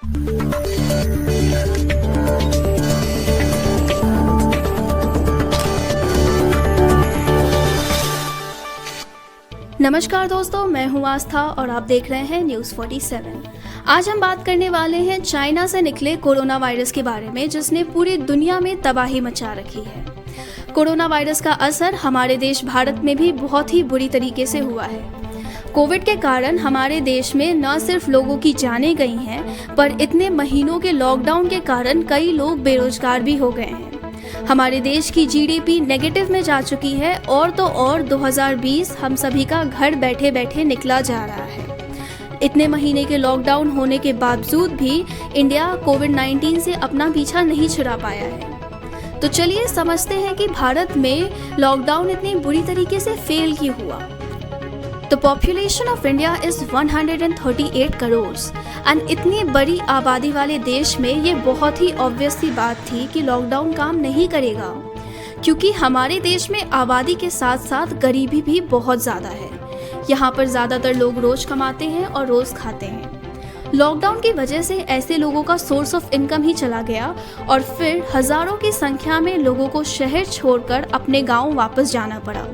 नमस्कार दोस्तों, मैं हूं आस्था और आप देख रहे हैं न्यूज़ 47। आज हम बात करने वाले हैं चाइना से निकले कोरोना वायरस के बारे में, जिसने पूरी दुनिया में तबाही मचा रखी है। कोरोना वायरस का असर हमारे देश भारत में भी बहुत ही बुरी तरीके से हुआ है। कोविड के कारण हमारे देश में न सिर्फ लोगों की जानें गई हैं, पर इतने महीनों के लॉकडाउन के कारण कई लोग बेरोजगार भी हो गए हैं। हमारे देश की जीडीपी नेगेटिव में जा चुकी है और तो और 2020 हम सभी का घर बैठे बैठे निकला जा रहा है। इतने महीने के लॉकडाउन होने के बावजूद भी इंडिया कोविड-19 से अपना पीछा नहीं छुड़ा पाया है। तो चलिए समझते हैं कि भारत में लॉकडाउन इतनी बुरी तरीके से फेल क्यों हुआ। The population of India is 138 crore and इतनी बड़ी आबादी वाले देश में ये बहुत ही ऑब्वियस सी बात थी कि लॉकडाउन काम नहीं करेगा, क्योंकि हमारे देश में आबादी के साथ साथ गरीबी भी बहुत ज़्यादा है। यहाँ पर ज़्यादातर लोग रोज़ कमाते हैं और रोज़ खाते हैं। लॉकडाउन की वजह से ऐसे लोगों का सोर्स ऑफ इनकम ही चला गया और फिर हज़ारों की संख्या में लोगों को शहर छोड़कर अपने गाँव वापस जाना पड़ा।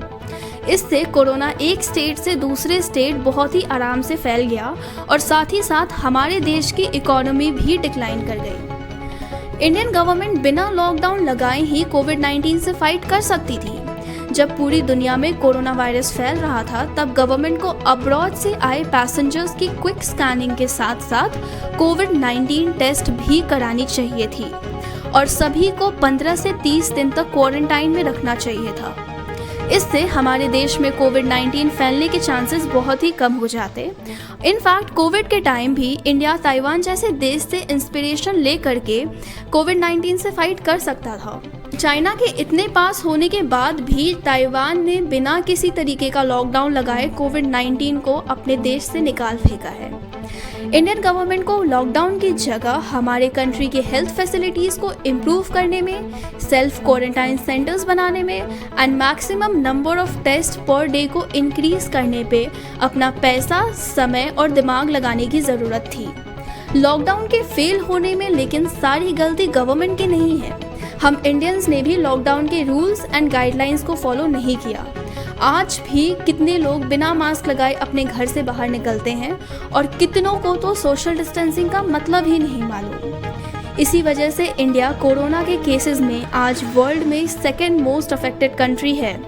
इससे कोरोना एक स्टेट से दूसरे स्टेट बहुत ही आराम से फैल गया और साथ ही साथ हमारे देश की इकोनॉमी भी डिक्लाइन कर गई। इंडियन गवर्नमेंट बिना लॉकडाउन लगाए ही कोविड-19 से फाइट कर सकती थी। जब पूरी दुनिया में कोरोना वायरस फैल रहा था, तब गवर्नमेंट को अब्रॉड से आए पैसेंजर्स की क्विक स्कैनिंग के साथ साथ कोविड-19 टेस्ट भी करानी चाहिए थी और सभी को 15 से 30 दिन तक क्वारंटाइन में रखना चाहिए था। इससे हमारे देश में कोविड-19 फैलने के चांसेस बहुत ही कम हो जाते। इनफैक्ट कोविड के टाइम भी इंडिया ताइवान जैसे देश से इंस्पिरेशन ले करके कोविड-19 से फाइट कर सकता था। चाइना के इतने पास होने के बाद भी ताइवान ने बिना किसी तरीके का लॉकडाउन लगाए कोविड-19 को अपने देश से निकाल फेंका है। इंडियन गवर्नमेंट को लॉकडाउन की जगह हमारे कंट्री के हेल्थ फैसिलिटीज़ को इम्प्रूव करने में, सेल्फ क्वारंटाइन सेंटर्स बनाने में and maximum number of test per day को इंक्रीज करने पे अपना पैसा, समय और दिमाग लगाने की ज़रूरत थी। लॉकडाउन के फेल होने में लेकिन सारी गलती गवर्नमेंट की नहीं है। हम इंडियंस ने भी लॉकडाउन के रूल्स एंड गाइडलाइंस को फॉलो नहीं किया। आज भी कितने लोग बिना मास्क लगाए अपने घर से बाहर निकलते हैं और कितनों को तो सोशल डिस्टेंसिंग का मतलब ही नहीं मालूम। इसी वजह से इंडिया कोरोना के केसेस में आज वर्ल्ड में सेकेंड मोस्ट अफेक्टेड कंट्री है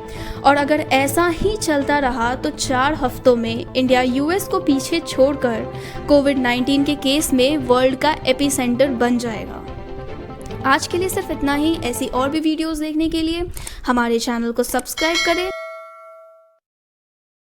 और अगर ऐसा ही चलता रहा तो 4 हफ्तों में इंडिया यूएस को पीछे छोड़कर कोविड-19 के केस में वर्ल्ड का एपिसेंटर बन जाएगा। आज के लिए सिर्फ इतना ही। ऐसी और भी वीडियोस देखने के लिए हमारे चैनल को सब्सक्राइब करें।